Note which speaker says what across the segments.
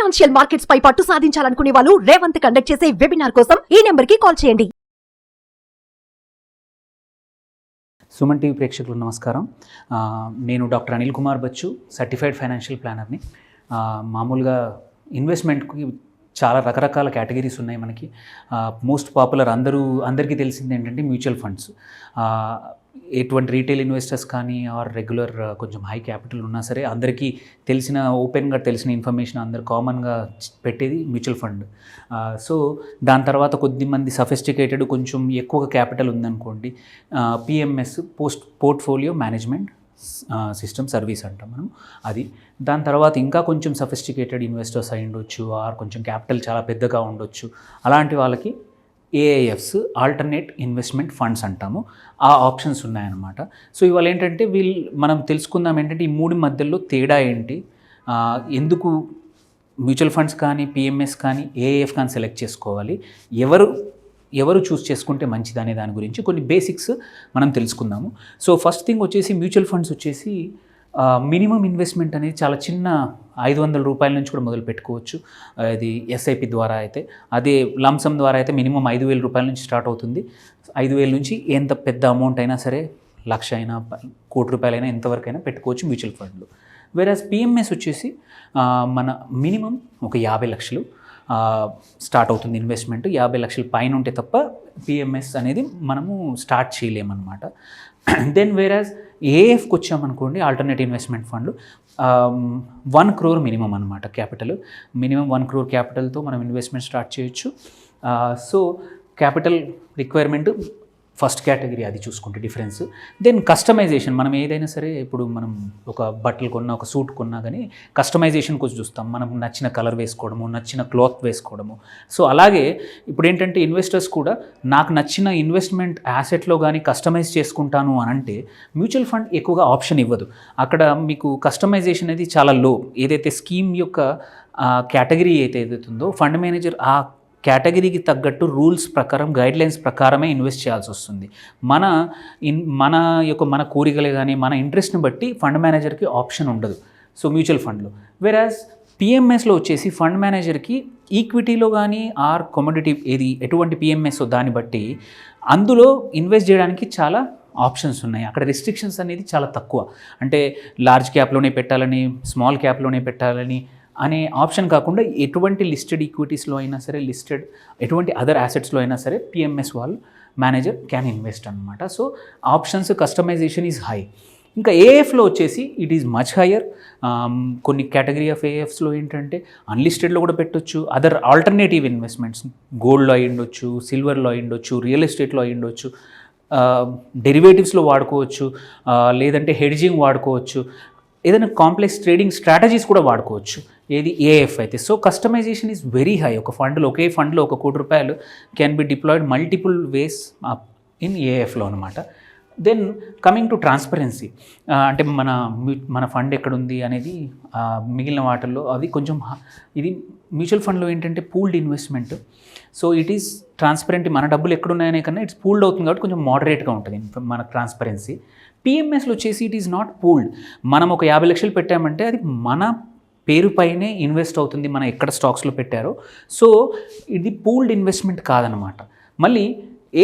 Speaker 1: Financial markets పై పట్టు సాధించాలనుకునే వాళ్ళు Revanth conduct చేసే వెబినార్ కోసం ఈ నెంబర్ కి కాల్ చేయండి.
Speaker 2: సుమన్ టీవీ ప్రేక్షకులకు నమస్కారం. నేను doctor Anil Kumar Bachu, certified financial ప్లానర్ని. మామూలుగా ఇన్వెస్ట్మెంట్కి చాలా రకరకాల కేటగిరీస్ ఉన్నాయి మనకి. మోస్ట్ పాపులర్ అందరికీ తెలిసింది ఏంటంటే మ్యూచువల్ ఫండ్స్. ఎటువంటి రీటైల్ ఇన్వెస్టర్స్ కానీ ఆర్ రెగ్యులర్ కొంచెం హై క్యాపిటల్ ఉన్నా సరే అందరికీ తెలిసిన ఓపెన్గా తెలిసిన ఇన్ఫర్మేషన్ అందరు కామన్గా పెట్టేది మ్యూచువల్ ఫండ్. సో దాని తర్వాత కొద్దిమంది సఫిస్టికేటెడ్ కొంచెం ఎక్కువగా క్యాపిటల్ ఉందనుకోండి, PMS portfolio management system service అంటాం మనం. అది దాని తర్వాత ఇంకా కొంచెం సఫిస్టికేటెడ్ ఇన్వెస్టర్స్ అయి ఉండొచ్చు, ఆర్ కొంచెం క్యాపిటల్ చాలా పెద్దగా ఉండొచ్చు. అలాంటి వాళ్ళకి ఏఐఎఫ్స్, ఆల్టర్నేట్ ఇన్వెస్ట్మెంట్ ఫండ్స్ అంటాము. ఆ ఆప్షన్స్ ఉన్నాయన్నమాట. సో ఇవాళ ఏంటంటే మనం తెలుసుకుందాం ఏంటంటే ఈ మూడు మధ్యలో తేడా ఏంటి, ఎందుకు మ్యూచువల్ ఫండ్స్ కానీ పిఎంఎస్ కానీ ఏఐఎఫ్ కానీ సెలెక్ట్ చేసుకోవాలి, ఎవరు చూస్ చేసుకుంటే మంచిది అనే దాని గురించి కొన్ని బేసిక్స్ మనం తెలుసుకుందాము. సో ఫస్ట్ థింగ్ వచ్చేసి మ్యూచువల్ ఫండ్స్ వచ్చేసి మినిమం ఇన్వెస్ట్మెంట్ అనేది చాలా చిన్న 500 రూపాయల నుంచి కూడా మొదలు పెట్టుకోవచ్చు. ఇది ఎస్ఐపి ద్వారా అయితే, అదే లంసమ్ ద్వారా అయితే మినిమం 5,000 రూపాయల నుంచి స్టార్ట్ అవుతుంది. 5,000 నుంచి ఎంత పెద్ద అమౌంట్ అయినా సరే, 1,00,000 అయినా, 1,00,00,000 రూపాయలైనా ఎంతవరకు అయినా పెట్టుకోవచ్చు మ్యూచువల్ ఫండ్లు. వేరాజ్ పిఎంఎస్ వచ్చేసి మన మినిమం ఒక 50 లక్షలు స్టార్ట్ అవుతుంది ఇన్వెస్ట్మెంట్. 50 లక్షల పైన ఉంటే తప్ప పిఎంఎస్ అనేది మనము స్టార్ట్ చేయలేమన్నమాట. దెన్ వేరాజ్ ఏఎఫ్కి వచ్చామనుకోండి, ఆల్టర్నేట్ ఇన్వెస్ట్మెంట్ ఫండ్లు 1 crore మినిమం అనమాట క్యాపిటల్. మినిమం 1 crore క్యాపిటల్తో మనం ఇన్వెస్ట్మెంట్ స్టార్ట్ చేయొచ్చు. So capital requirement first category, అది చూసుకుంటే డిఫరెన్స్. దెన్ కస్టమైజేషన్, మనం ఏదైనా సరే ఇప్పుడు మనం ఒక బట్టలు కొన్నా, ఒక సూట్ కొన్నా కానీ కస్టమైజేషన్ కొంచెం చూస్తాం. మనం నచ్చిన కలర్ వేసుకోవడము, నచ్చిన క్లాత్ వేసుకోవడము. సో అలాగే ఇప్పుడు ఏంటంటే ఇన్వెస్టర్స్ కూడా నాకు నచ్చిన ఇన్వెస్ట్మెంట్ యాసెట్లో కానీ కస్టమైజ్ చేసుకుంటాను అని అంటే మ్యూచువల్ ఫండ్ ఎక్కువగా ఆప్షన్ ఇవ్వదు. అక్కడ మీకు కస్టమైజేషన్ అనేది చాలా లో. ఏదైతే స్కీమ్ యొక్క కేటగిరీ ఏదైతుందో ఫండ్ మేనేజర్ ఆ కేటగిరీకి తగ్గట్టు రూల్స్ ప్రకారం, గైడ్లైన్స్ ప్రకారమే ఇన్వెస్ట్ చేయాల్సి వస్తుంది. మన కోరికలే కానీ మన ఇంట్రెస్ట్ని బట్టి ఫండ్ మేనేజర్కి ఆప్షన్ ఉండదు. సో మ్యూచువల్ ఫండ్లో. వేరాజ్ పిఎంఎస్లో వచ్చేసి ఫండ్ మేనేజర్కి ఈక్విటీలో కానీ ఆర్ కమోడిటీ ఎటువంటి పిఎంఎస్ దాన్ని బట్టి అందులో ఇన్వెస్ట్ చేయడానికి చాలా ఆప్షన్స్ ఉన్నాయి. అక్కడ రిస్ట్రిక్షన్స్ అనేది చాలా తక్కువ. అంటే లార్జ్ క్యాప్లోనే పెట్టాలని, స్మాల్ క్యాప్లోనే పెట్టాలని అనే ఆప్షన్ కాకుండా ఎటువంటి లిస్టెడ్ ఈక్విటీస్లో అయినా సరే, ఎటువంటి అదర్ యాసెట్స్లో అయినా సరే పిఎంఎస్ వాళ్ళు మేనేజర్ క్యాన్ ఇన్వెస్ట్ అనమాట. So options, customization is high. ఇంకా ఏఎఫ్లో వచ్చేసి ఇట్ ఈజ్ మచ్ హయ్యర్. కొన్ని కేటగిరీ ఆఫ్ ఏఎఫ్స్లో ఏంటంటే అన్లిస్టెడ్లో కూడా పెట్టొచ్చు. అదర్ ఆల్టర్నేటివ్ ఇన్వెస్ట్మెంట్స్, గోల్డ్లో అయి ఉండొచ్చు, సిల్వర్లో అయి ఉండొచ్చు, రియల్ ఎస్టేట్లో అయి ఉండొచ్చు, డెరివేటివ్స్లో వాడుకోవచ్చు, లేదంటే హెడ్జింగ్ వాడుకోవచ్చు, ఏదైనా కాంప్లెక్స్ ట్రేడింగ్ స్ట్రాటజీస్ కూడా వాడుకోవచ్చు. ఏది ఏఎఫ్ అయితే. So customization is very high. ఒకే ఫండ్లో 1 కోటి రూపాయలు can be deployed multiple ways in ఏఎఫ్లో అనమాట. దెన్ కమింగ్ టు ట్రాన్స్పరెన్సీ, అంటే మన ఫండ్ ఎక్కడుంది అనేది మిగిలిన వాటిల్లో అది కొంచెం ఇది మ్యూచువల్ ఫండ్లో ఏంటంటే pooled investment. So it is transparent. మన డబ్బులు ఎక్కడున్నాయనే కన్నా ఇట్స్ పూల్డ్ అవుతుంది కాబట్టి కొంచెం మోడరేట్గా ఉంటుంది మన ట్రాన్స్పరెన్సీ. పిఎంఎస్లో వచ్చేసి ఇట్ ఈస్ నాట్ పూల్డ్. మనం ఒక 50 లక్షలు పెట్టామంటే అది మన పేరు పైనే ఇన్వెస్ట్ అవుతుంది, మనం ఎక్కడ స్టాక్స్లో పెట్టారో. సో ఇది పూల్డ్ ఇన్వెస్ట్మెంట్ కాదనమాట. మళ్ళీ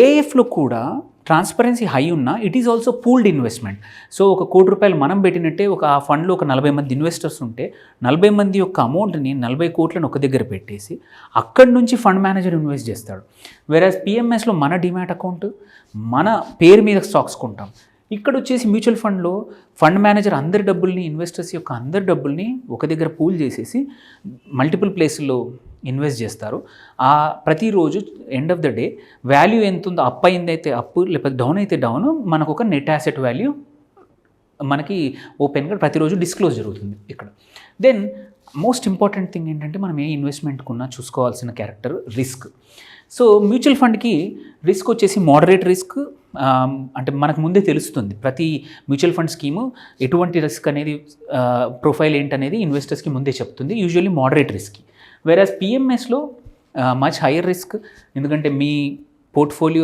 Speaker 2: ఏఎఫ్లో కూడా ట్రాన్స్పరెన్సీ హై ఉన్నా it is also pooled investment. So 1 కోటి రూపాయలు మనం పెట్టినట్టే ఆ ఫండ్లో ఒక 40 మంది ఇన్వెస్టర్స్ ఉంటే 40 మంది యొక్క అమౌంట్ని 40 కోట్లను ఒక దగ్గర పెట్టేసి అక్కడి నుంచి ఫండ్ మేనేజర్ ఇన్వెస్ట్ చేస్తాడు. వేరాజ్ పిఎంఎస్లో మన డిమాట్ అకౌంట్, మన పేరు మీద స్టాక్స్ కొంటాం. ఇక్కడ వచ్చేసి మ్యూచువల్ ఫండ్లో ఫండ్ మేనేజర్ అందరి డబ్బుల్ని, ఇన్వెస్టర్స్ యొక్క అందరి డబ్బుల్ని ఒక దగ్గర పూల్ చేసేసి మల్టిపుల్ ప్లేసుల్లో ఇన్వెస్ట్ చేస్తారు. ప్రతిరోజు end of the day value ఎంత ఉందో, అప్ అయిందైతే అప్పు, లేకపోతే డౌన్ అయితే డౌన్, మనకు ఒక నెట్ యాసెట్ వాల్యూ మనకి ఓపెన్గా ప్రతిరోజు డిస్క్లోజ్ జరుగుతుంది ఇక్కడ. దెన్ మోస్ట్ ఇంపార్టెంట్ థింగ్ ఏంటంటే మనం ఏ ఇన్వెస్ట్మెంట్కున్నా చూసుకోవాల్సిన క్యారెక్టర్ రిస్క్. సో మ్యూచువల్ ఫండ్కి రిస్క్ వచ్చేసి మోడరేట్ రిస్క్. అంటే మనకు ముందే తెలుస్తుంది ప్రతి మ్యూచువల్ ఫండ్ స్కీము ఎటువంటి రిస్క్ అనేది, ప్రొఫైల్ ఏంటనేది ఇన్వెస్టర్స్కి ముందే చెప్తుంది, యూజువల్లీ మోడరేట్ రిస్క్. వేరాజ్ పిఎంఎస్లో మచ్ హైయర్ రిస్క్, ఎందుకంటే మీ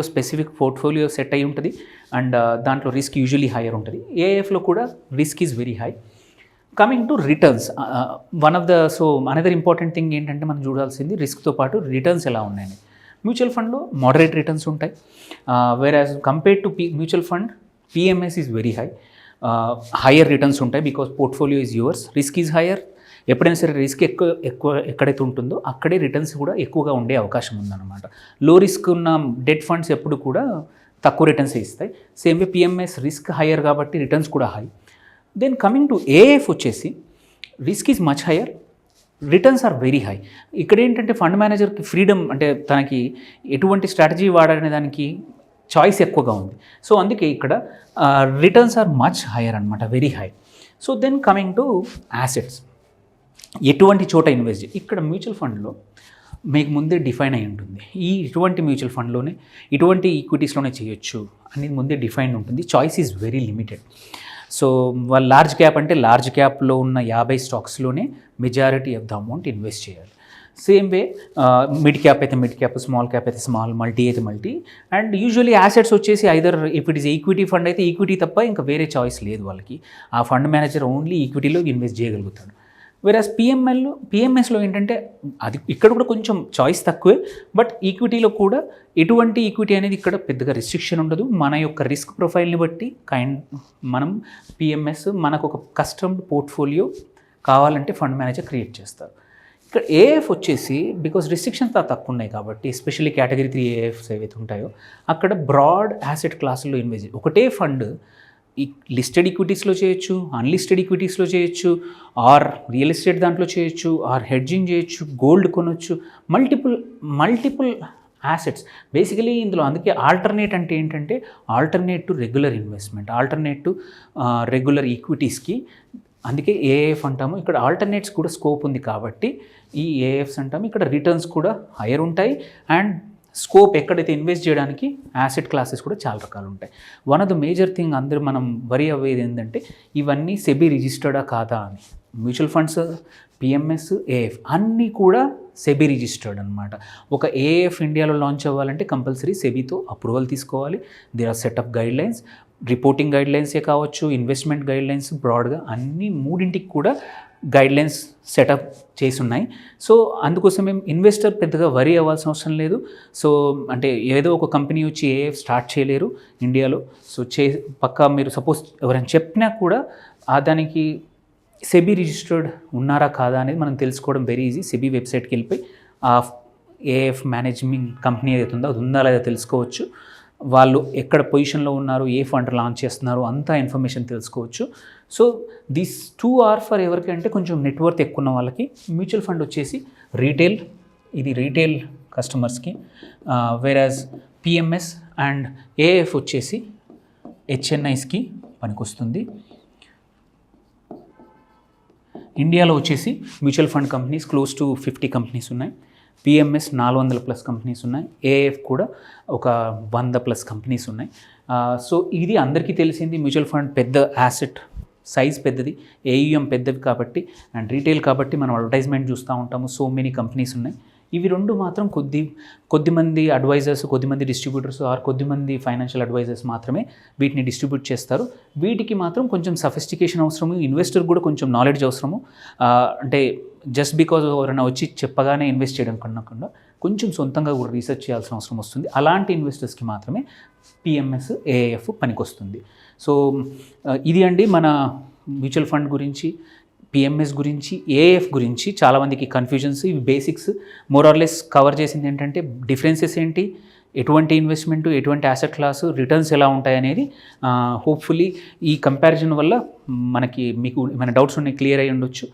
Speaker 2: స్పెసిఫిక్ పోర్ట్ఫోలియో సెట్ అయి ఉంటుంది అండ్ దాంట్లో రిస్క్ యూజువల్లీ హైయర్ ఉంటుంది. ఏఎఫ్లో కూడా risk is very high. Coming to returns, one of the another important thing ఏంటంటే మనం చూడాల్సింది రిస్క్తో పాటు రిటర్న్స్ ఎలా ఉన్నాయని. మ్యూచువల్ ఫండ్లో మోడరేట్ రిటర్న్స్ ఉంటాయి, whereas compared to mutual fund PMS is very high, higher returns ఉంటాయి because portfolio is yours, risk is higher. ఎప్పుడైనా సరే రిస్క్ ఎక్కువ ఎక్కడైతే ఉంటుందో అక్కడే రిటర్న్స్ కూడా ఎక్కువగా ఉండే అవకాశం ఉందన్నమాట. లో రిస్క్ ఉన్న డెట్ ఫండ్స్ ఎప్పుడు కూడా తక్కువ రిటర్న్స్ ఇస్తాయి. Same way PMS risk higher కాబట్టి రిటర్న్స్ కూడా high. Then coming to AIF వచ్చేసి risk is much higher, returns are very high. ఇక్కడ ఏంటంటే ఫండ్ మేనేజర్కి ఫ్రీడమ్, అంటే తనకి ఎటువంటి స్ట్రాటజీ వాడాలనే దానికి చాయిస్ ఎక్కువగా ఉంది. సో అందుకే ఇక్కడ రిటర్న్స్ ఆర్ మచ్ హయ్యర్ అనమాట, very high. So then coming to assets, ఎటువంటి చోట ఇన్వెస్ట్ ఇక్కడ మ్యూచువల్ ఫండ్లో మీకు ముందే డిఫైన్ అయి ఉంటుంది. ఇటువంటి మ్యూచువల్ ఫండ్లోనే ఇటువంటి ఈక్విటీస్లోనే చేయొచ్చు అనేది ముందే డిఫైన్ ఉంటుంది. Choice is very limited. So వాళ్ళు లార్జ్ క్యాప్ అంటే లార్జ్ క్యాప్లో ఉన్న 50 స్టాక్స్లోనే majority of the amount invest చేయాలి. సేమ్ వే మిడ్ క్యాప్ అయితే మిడ్ క్యాప్, స్మాల్ క్యాప్ అయితే స్మాల్, మల్టీ అయితే మల్టీ. అండ్ యూజువల్లీ యాసెట్స్ వచ్చేసి either if it is equity fund అయితే ఈక్విటీ తప్ప ఇంకా వేరే చాయిస్ లేదు వాళ్ళకి. ఆ ఫండ్ మేనేజర్ ఓన్లీ ఈక్విటీలో ఇన్వెస్ట్ చేయగలుగుతాడు. వేరాజ్ పిఎంఎస్లో ఏంటంటే అది ఇక్కడ కూడా కొంచెం చాయిస్ తక్కువే, బట్ ఈక్విటీలో కూడా ఎటువంటి ఈక్విటీ అనేది ఇక్కడ పెద్దగా రిస్ట్రిక్షన్ ఉండదు. మన యొక్క రిస్క్ ప్రొఫైల్ని బట్టి మనం పిఎంఎస్ మనకు ఒక కస్టమ్డ్ పోర్ట్ఫోలియో కావాలంటే ఫండ్ మేనేజర్ క్రియేట్ చేస్తారు. ఇక్కడ ఏఎఫ్ వచ్చేసి బికాస్ రిస్ట్రిక్షన్స్ తక్కువ ఉన్నాయి కాబట్టి, ఎస్పెషల్లీ కేటగిరీ 3 ఏఎఫ్స్ ఏవైతే ఉంటాయో అక్కడ బ్రాడ్ యాసెట్ క్లాసుల్లో ఇన్వెస్ట్ ఒకటే ఫండ్ లిస్టెడ్ ఈక్విటీస్లో చేయొచ్చు, అన్లిస్టెడ్ ఈక్విటీస్లో చేయొచ్చు, ఆర్ రియల్ ఎస్టేట్ దాంట్లో చేయొచ్చు, ఆర్ హెడ్జింగ్ చేయొచ్చు, గోల్డ్ కొనొచ్చు, మల్టిపుల్ యాసెట్స్ బేసికలీ ఇందులో. అందుకే ఆల్టర్నేట్ అంటే ఏంటంటే alternate to regular investment, alternate to regular ఈక్విటీస్కి. అందుకే ఏఎఫ్ అంటాము. ఇక్కడ ఆల్టర్నేట్స్ కూడా స్కోప్ ఉంది కాబట్టి ఈ ఏఎఫ్స్ అంటాము. ఇక్కడ రిటర్న్స్ కూడా హైయర్ ఉంటాయి అండ్ స్కోప్ ఎక్కడైతే ఇన్వెస్ట్ చేయడానికి యాసెట్ క్లాసెస్ కూడా చాలా రకాలు ఉంటాయి. One of the major thing అందరూ మనం వరీ అవ్వేది ఏంటంటే ఇవన్నీ సెబీ రిజిస్టర్డా కాదా అని. మ్యూచువల్ ఫండ్స్, పిఎంఎస్, ఏఎఫ్ అన్నీ కూడా సెబీ రిజిస్టర్డ్ అనమాట. ఒక ఏఎఫ్ ఇండియాలో లాంచ్ అవ్వాలంటే కంపల్సరీ సెబీతో అప్రూవల్ తీసుకోవాలి. There are set of guidelines, reporting guide లైన్సే కావచ్చు, ఇన్వెస్ట్మెంట్ గైడ్ లైన్స్, బ్రాడ్గా అన్ని మూడింటికి కూడా గైడ్ లైన్స్ సెటప్ చేసి ఉన్నాయి. సో అందుకోసం మేము ఇన్వెస్టర్ పెద్దగా వరీ అవ్వాల్సిన అవసరం లేదు. సో అంటే ఏదో ఒక కంపెనీ వచ్చి ఏఎఫ్ స్టార్ట్ చేయలేరు ఇండియాలో. సో పక్కా మీరు సపోజ్ ఎవరైనా చెప్పినా కూడా దానికి సెబీ రిజిస్టర్డ్ ఉన్నారా కాదా అనేది మనం తెలుసుకోవడం వెరీ ఈజీ. సెబీ వెబ్సైట్కి వెళ్ళిపోయి ఆ ఏఎఫ్ మేనేజ్మెంట్ కంపెనీ ఏదైతే ఉందో అది ఉందా లేదా తెలుసుకోవచ్చు. వాళ్ళు ఎక్కడ పొజిషన్లో ఉన్నారు, ఏ ఫండ్ లాంచ్ చేస్తున్నారు, అంతా ఇన్ఫర్మేషన్ తెలుసుకోవచ్చు. సో దీస్ 2 ఆర్ ఫర్ ఎవరికి అంటే కొంచెం నెట్వర్క్ ఎక్కువ ఉన్న వాళ్ళకి. మ్యూచువల్ ఫండ్ వచ్చేసి రీటైల్, ఇది రీటైల్ కస్టమర్స్కి. వేరాజ్ పిఎంఎస్ అండ్ ఏఎఫ్ వచ్చేసి హెచ్ఎన్ఐస్కి పనికొస్తుంది. ఇండియాలో వచ్చేసి mutual fund companies close to 50 companies ఉన్నాయి. పిఎంఎస్ 400+ కంపెనీస్ ఉన్నాయి. ఏఎఫ్ కూడా ఒక 100+ కంపెనీస్ ఉన్నాయి. సో ఇది అందరికీ తెలిసింది. మ్యూచువల్ ఫండ్ పెద్ద యాసెట్ సైజ్ పెద్దది, ఏయుఎం పెద్దది కాబట్టి, అండ్ రీటైల్ కాబట్టి మనం అడ్వర్టైజ్మెంట్ చూస్తూ ఉంటాము. సో మెనీ కంపెనీస్ ఉన్నాయి. ఇవి రెండు మాత్రం కొద్దిమంది అడ్వైజర్స్, కొద్దిమంది డిస్ట్రిబ్యూటర్స్ ఆర్ కొద్దిమంది ఫైనాన్షియల్ అడ్వైజర్స్ మాత్రమే వీటిని డిస్ట్రిబ్యూట్ చేస్తారు. వీటికి మాత్రం కొంచెం సఫిస్టికేషన్ అవసరము, ఇన్వెస్టర్ కూడా కొంచెం నాలెడ్జ్ అవసరము. అంటే జస్ట్ బికాజ్ ఎవరైనా వచ్చి చెప్పగానే ఇన్వెస్ట్ చేయడం కన్నా కొంచెం సొంతంగా కూడా రీసెర్చ్ చేయాల్సిన అవసరం వస్తుంది. అలాంటి ఇన్వెస్టర్స్కి మాత్రమే పిఎంఎస్, ఏఎఫ్ పనికొస్తుంది. సో ఇది అండి మన మ్యూచువల్ ఫండ్ గురించి, పిఎంఎస్ గురించి, ఏఎఫ్ గురించి చాలామందికి కన్ఫ్యూజన్స్. ఇవి basics more or less cover చేసింది. ఏంటంటే డిఫరెన్సెస్ ఏంటి, ఎటువంటి ఇన్వెస్ట్మెంట్, ఎటువంటి యాసెట్ క్లాసు, రిటర్న్స్ ఎలా ఉంటాయనేది హోప్ఫుల్లీ ఈ కంపారిజన్ వల్ల మీకు ఏమైనా డౌట్స్ ఉన్నాయి క్లియర్ అయ్యి ఉండొచ్చు.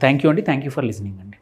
Speaker 2: థ్యాంక్ యూ అండి. థ్యాంక్ యూ ఫర్ లిసనింగ్ అండి.